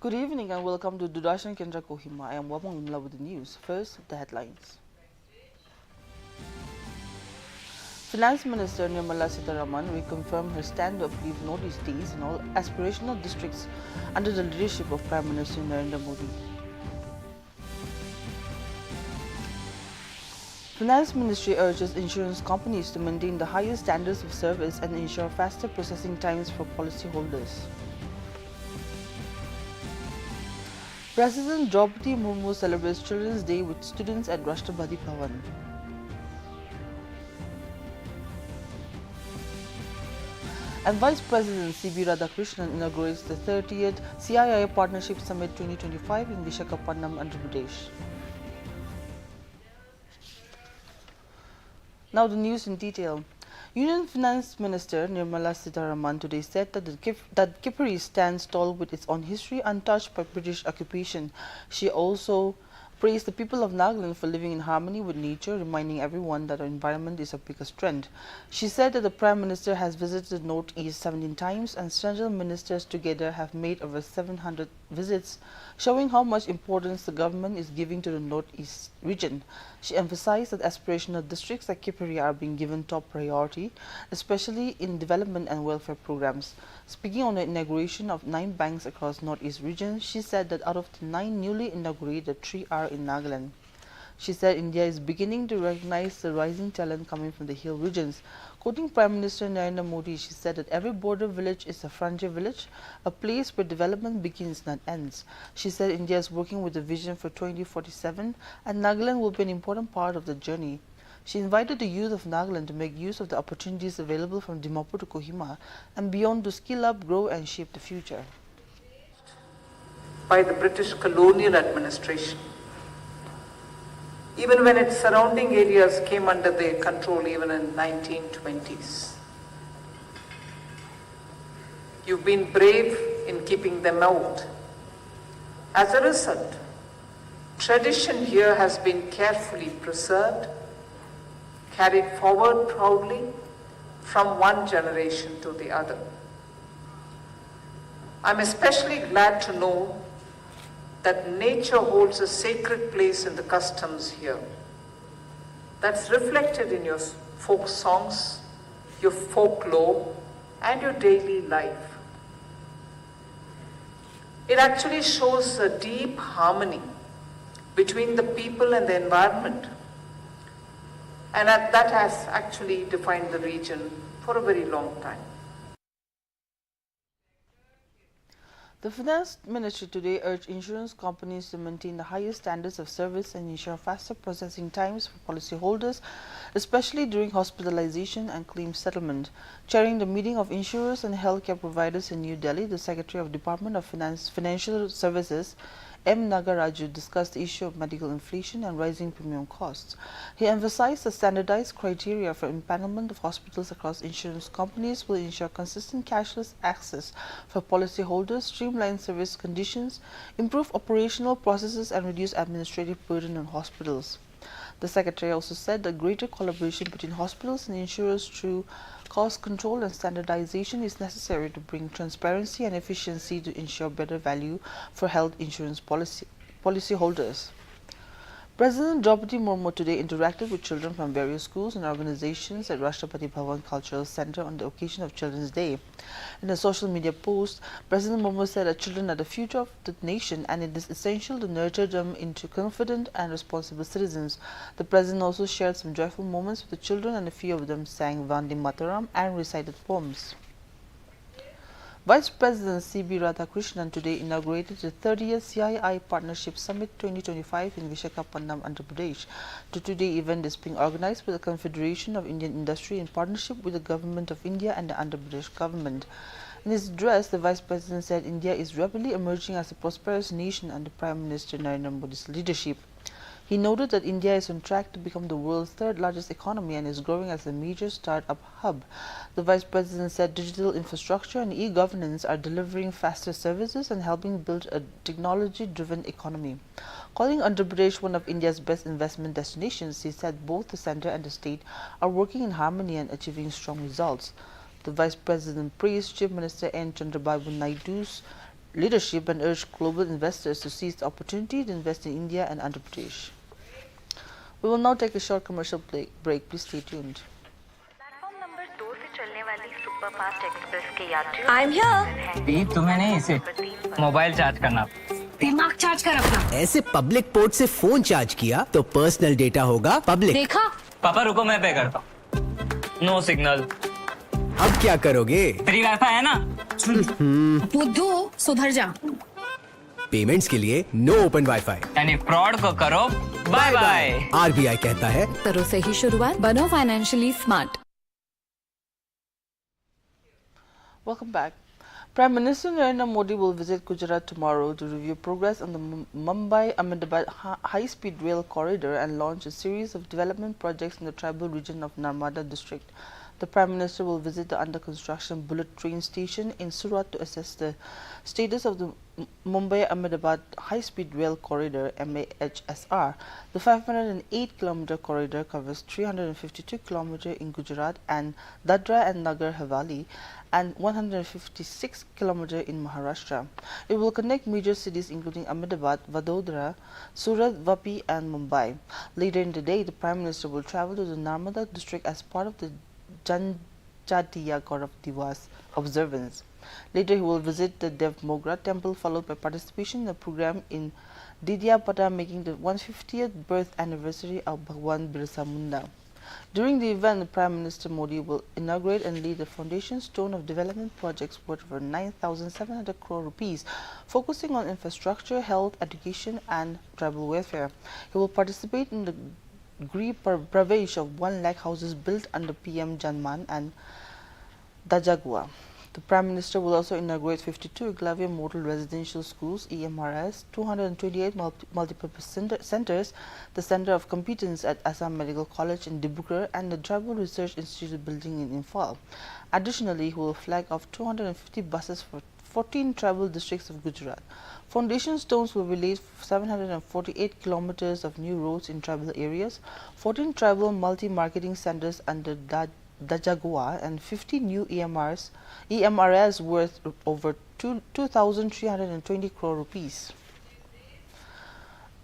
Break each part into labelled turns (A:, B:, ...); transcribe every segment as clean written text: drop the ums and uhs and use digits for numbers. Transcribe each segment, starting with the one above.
A: Good evening and welcome to Doordarshan Kendra Kohima. I am Wamang Vimla with the news. First, the headlines. Finance Minister Nirmala Sitharaman reconfirmed her stand of leave Northeast days in all aspirational districts under the leadership of Prime Minister Narendra Modi. Finance Ministry urges insurance companies to maintain the highest standards of service and ensure faster processing times for policyholders. President Draupadi Murmu celebrates Children's Day with students at Rashtrapati Bhavan. And Vice President C.B. Radhakrishnan inaugurates the 30th CII Partnership Summit 2025 in Visakhapatnam, Andhra Pradesh. Now the news in detail. Union Finance Minister Nirmala Sitharaman today said that Kipri stands tall with its own history untouched by British occupation. She also praised the people of Nagaland for living in harmony with nature, reminding everyone that our environment is our biggest strength. She said that the Prime Minister has visited the Northeast 17 times and several ministers together have made over 700 visits, showing how much importance the government is giving to the Northeast region. She emphasized that aspirational districts like Kipri are being given top priority, especially in development and welfare programs. Speaking on the inauguration of 9 banks across Northeast region, she said that out of the 9 newly inaugurated, 3 are in Nagaland. She said India is beginning to recognize the rising talent coming from the hill regions. Quoting Prime Minister Narendra Modi, she said that every border village is a frontier village, a place where development begins not ends. She said India is working with a vision for 2047 and Nagaland will be an important part of the journey. She invited the youth of Nagaland to make use of the opportunities available from Dimapur to Kohima and beyond to skill up, grow and shape the future.
B: By the British colonial administration, even when its surrounding areas came under their control even in 1920s. You've been brave in keeping them out. As a result, tradition here has been carefully preserved, carried forward proudly from one generation to the other. I'm especially glad to know that nature holds a sacred place in the customs here. That's reflected in your folk songs, your folklore, and your daily life. It actually shows a deep harmony between the people and the environment. And that has actually defined the region for a very long time.
A: The Finance Ministry today urged insurance companies to maintain the highest standards of service and ensure faster processing times for policyholders, especially during hospitalization and claim settlement. Chairing the meeting of insurers and healthcare providers in New Delhi, the Secretary of Department of Financial Services, M. Nagaraju, discussed the issue of medical inflation and rising premium costs. He emphasized that standardized criteria for empanelment of hospitals across insurance companies will ensure consistent cashless access for policyholders, streamline service conditions, improve operational processes and reduce administrative burden on hospitals. The Secretary also said that greater collaboration between hospitals and insurers through cost control and standardization is necessary to bring transparency and efficiency to ensure better value for health insurance policyholders. President Draupadi Murmu today interacted with children from various schools and organizations at Rashtrapati Bhavan Cultural Center on the occasion of Children's Day. In a social media post, President Murmu said that children are the future of the nation and it is essential to nurture them into confident and responsible citizens. The President also shared some joyful moments with the children and a few of them sang Vande Mataram and recited poems. Vice President C.B. Radhakrishnan today inaugurated the 30th CII Partnership Summit 2025 in Visakhapatnam, Andhra Pradesh. The two-day event is being organized by the Confederation of Indian Industry in partnership with the Government of India and the Andhra Pradesh government. In his address, the Vice President said India is rapidly emerging as a prosperous nation under Prime Minister Narendra Modi's leadership. He noted that India is on track to become the world's third largest economy and is growing as a major startup hub. The Vice President said digital infrastructure and e-governance are delivering faster services and helping build a technology-driven economy. Calling Andhra Pradesh one of India's best investment destinations, he said both the centre and the state are working in harmony and achieving strong results. The Vice President praised Chief Minister N. Chandrababu Naidu's leadership and urged global investors to seize the opportunity to invest in India and Andhra Pradesh. We will now take a short commercial break. Please stay tuned.
C: Platform number 2 से चलने वाली superfast express के यात्रियों I am here
D: तुम्हें नहीं इसे mobile charge करना
C: दिमाग चार्ज कर अपना
E: ऐसे पब्लिक पोर्ट से फोन चार्ज किया तो पर्सनल डेटा होगा पब्लिक।
C: देखा
D: पापा रुको मैं पे करता हूँ नो सिग्नल
E: अब क्या करोगे?
D: फ्री वाईफाई है ना
C: बुद्धू सुधर जा
E: पेमेंट्स के लिए नो ओपन वाईफाई।
D: यानी फ्रॉड को करो बाय बाय।
E: आरबीआई कहता है
F: करो से ही शुरुआत बनो financially smart.
A: Welcome back. Prime Minister Narendra Modi will visit Gujarat tomorrow to review progress on the Mumbai-Ahmedabad high-speed rail corridor and launch a series of development projects in the tribal region of Narmada district. The Prime Minister will visit the under-construction bullet train station in Surat to assess the status of the Mumbai-Ahmedabad high-speed rail corridor MAHSR. The 508-kilometer corridor covers 352 kilometers in Gujarat and Dadra and Nagar Haveli and 156 kilometers in Maharashtra. It will connect major cities including Ahmedabad, Vadodara, Surat, Vapi and Mumbai. Later in the day, the Prime Minister will travel to the Narmada district as part of the Janjatiya Gaurav Divas observance. Later, he will visit the Dev Mogra temple, followed by participation in a program in Didyapata, making the 150th birth anniversary of Bhagwan Birsa Munda. During the event, the Prime Minister Modi will inaugurate and lay the foundation stone of development projects worth over 9,700 crore rupees, focusing on infrastructure, health, education and tribal welfare. He will participate in the Grih Pravesh of 1 lakh houses built under PM Janman and Dajagua. The Prime Minister will also inaugurate 52 Eklavya Model Residential Schools (EMRS), 228 multipurpose centers, the Center of Competence at Assam Medical College in Dibrugarh, and the Tribal Research Institute building in Imphal. Additionally, he will flag off 250 buses for 14 tribal districts of Gujarat. Foundation stones will be laid for 748 kilometers of new roads in tribal areas, 14 tribal multi-marketing centers under Dajagua, and 50 new EMRS worth over 2,320 crore rupees.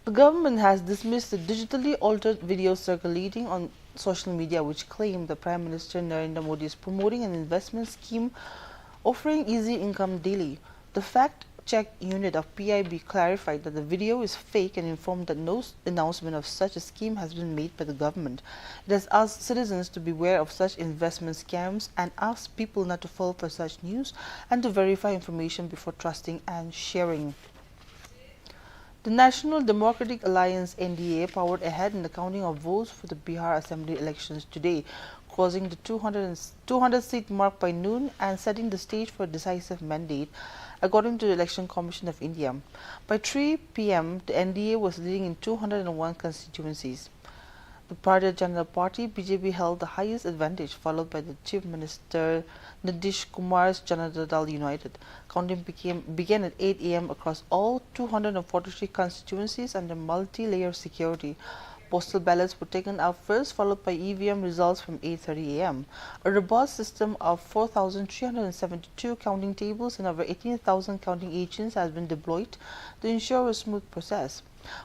A: The government has dismissed the digitally altered video circulating on social media which claim the Prime Minister Narendra Modi is promoting an investment scheme offering easy income daily. The fact-check unit of PIB clarified that the video is fake and informed that no announcement of such a scheme has been made by the government. It has asked citizens to beware of such investment scams and asked people not to fall for such news and to verify information before trusting and sharing. The National Democratic Alliance (NDA) powered ahead in the counting of votes for the Bihar Assembly elections today, crossing the 200-seat mark by noon and setting the stage for a decisive mandate, according to the Election Commission of India. By 3 p.m., the NDA was leading in 201 constituencies. The Bharatiya Janata Party (BJP) held the highest advantage, followed by the Chief Minister Nitish Kumar's Janata Dal United. Counting began at 8 a.m. across all 243 constituencies under multi-layer security. Postal ballots were taken out first, followed by EVM results from 8:30 a.m. A robust system of 4,372 counting tables and over 18,000 counting agents has been deployed to ensure a smooth process.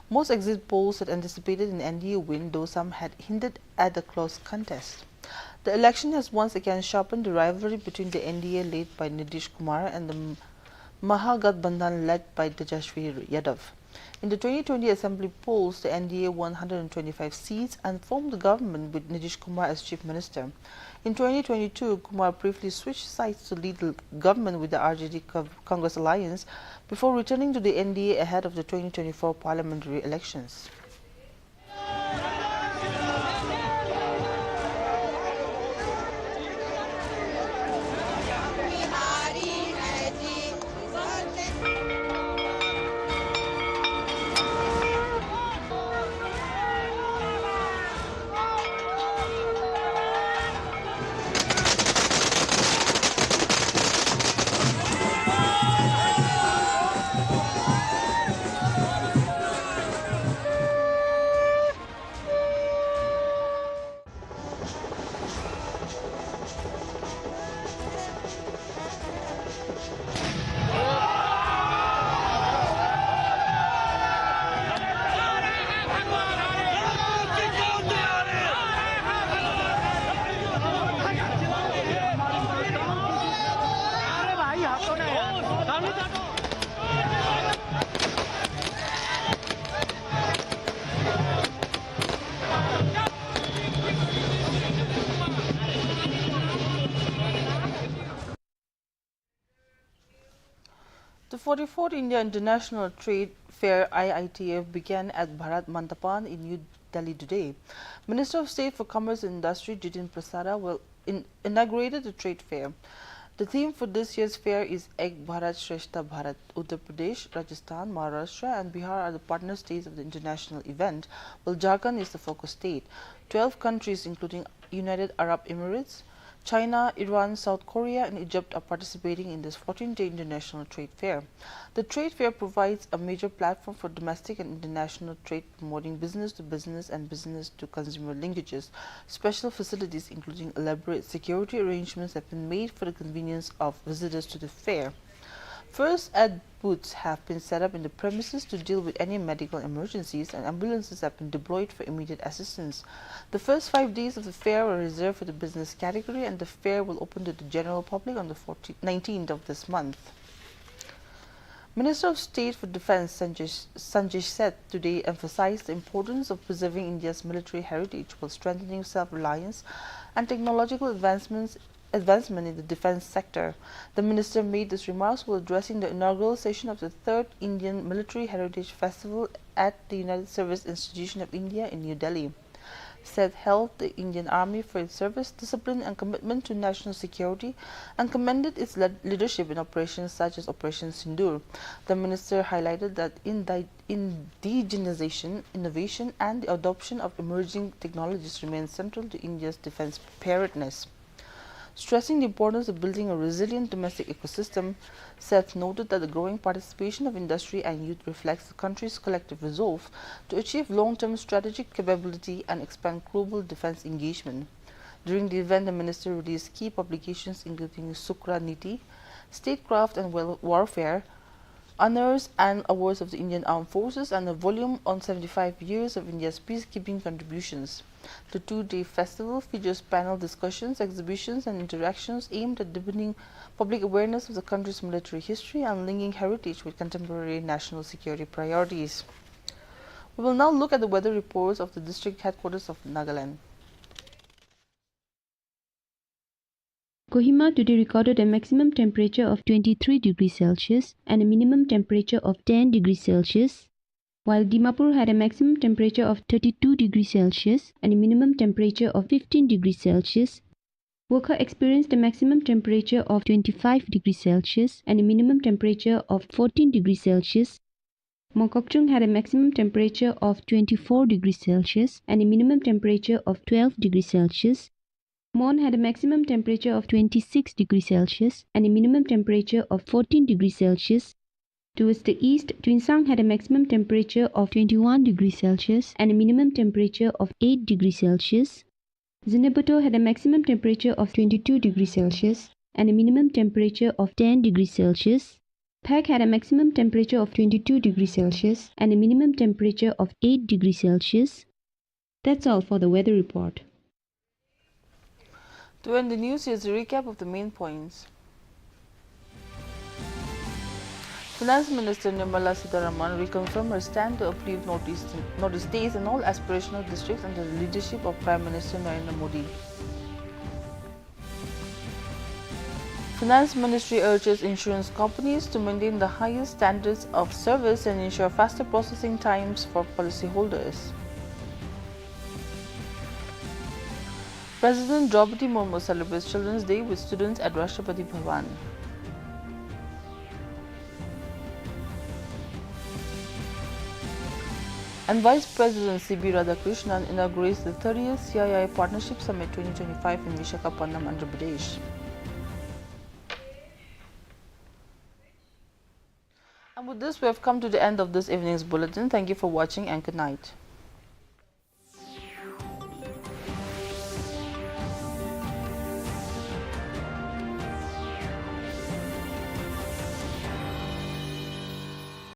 A: Most exit polls had anticipated an NDA win, though some had hinted at a close contest. The election has once again sharpened the rivalry between the NDA led by Nitish Kumar and the Mahagathbandhan led by Tejasvi Yadav. In the 2020 Assembly polls, the NDA won 125 seats and formed the government with Nitish Kumar as Chief Minister. In 2022, Kumar briefly switched sides to lead the government with the RJD Congress alliance before returning to the NDA ahead of the 2024 parliamentary elections. The 44th India International Trade Fair IITF began at Bharat Mandapan in New Delhi today. Minister of State for Commerce and Industry Jitin Prasada inaugurated the trade fair. The theme for this year's fair is Ek Bharat Shrestha Bharat. Uttar Pradesh, Rajasthan, Maharashtra and Bihar are the partner states of the international event, while Jharkhand is the focus state. 12 countries including United Arab Emirates, China, Iran, South Korea and Egypt are participating in this 14th-day international trade fair. The trade fair provides a major platform for domestic and international trade, promoting business-to-business and business-to-consumer linkages. Special facilities including elaborate security arrangements have been made for the convenience of visitors to the fair. First aid booths have been set up in the premises to deal with any medical emergencies, and ambulances have been deployed for immediate assistance. The first 5 days of the fair were reserved for the business category, and the fair will open to the general public on the 19th of this month. Minister of State for Defence Sanjay Seth today emphasized the importance of preserving India's military heritage while strengthening self-reliance and technological advancement in the defence sector. The minister made these remarks while addressing the inaugural session of the 3rd Indian Military Heritage Festival at the United Service Institution of India in New Delhi. Seth hailed the Indian Army for its service, discipline and commitment to national security and commended its leadership in operations such as Operation Sindoor. The minister highlighted that indigenization, innovation and the adoption of emerging technologies remain central to India's defence preparedness. Stressing the importance of building a resilient domestic ecosystem, Seth noted that the growing participation of industry and youth reflects the country's collective resolve to achieve long-term strategic capability and expand global defense engagement. During the event, the minister released key publications including Sukra Niti, Statecraft and Warfare, Honors and Awards of the Indian Armed Forces, and a volume on 75 years of India's peacekeeping contributions. The 2-day festival features panel discussions, exhibitions and interactions aimed at deepening public awareness of the country's military history and linking heritage with contemporary national security priorities. We will now look at the weather reports of the district headquarters of Nagaland.
G: Kohima today recorded a maximum temperature of 23 degrees Celsius and a minimum temperature of 10 degrees Celsius, while Dimapur had a maximum temperature of 32 degrees Celsius and a minimum temperature of 15 degrees Celsius. Wokha experienced a maximum temperature of 25 degrees Celsius and a minimum temperature of 14 degrees Celsius. Mokokchung had a maximum temperature of 24 degrees Celsius and a minimum temperature of 12 degrees Celsius. Mon had a maximum temperature of 26 degrees Celsius and a minimum temperature of 14 degrees Celsius. Towards the east, Twinsang had a maximum temperature of 21 degrees Celsius and a minimum temperature of 8 degrees Celsius. Zinabuto had a maximum temperature of 22 degrees Celsius and a minimum temperature of 10 degrees Celsius. Phek had a maximum temperature of 22 degrees Celsius and a minimum temperature of 8 degrees Celsius. That's all for the weather report.
A: To end the news, here's a recap of the main points. Finance Minister Nirmala Sitharaman reconfirmed her stand to uplift Northeast states and all aspirational districts under the leadership of Prime Minister Narendra Modi. Finance Ministry urges insurance companies to maintain the highest standards of service and ensure faster processing times for policyholders. President Draupadi Murmu celebrates Children's Day with students at Rashtrapati Bhavan. And Vice President C.B. Radhakrishnan inaugurates the 30th CII Partnership Summit 2025 in Visakhapatnam, Andhra Pradesh. And with this, we have come to the end of this evening's bulletin. Thank you for watching and good night.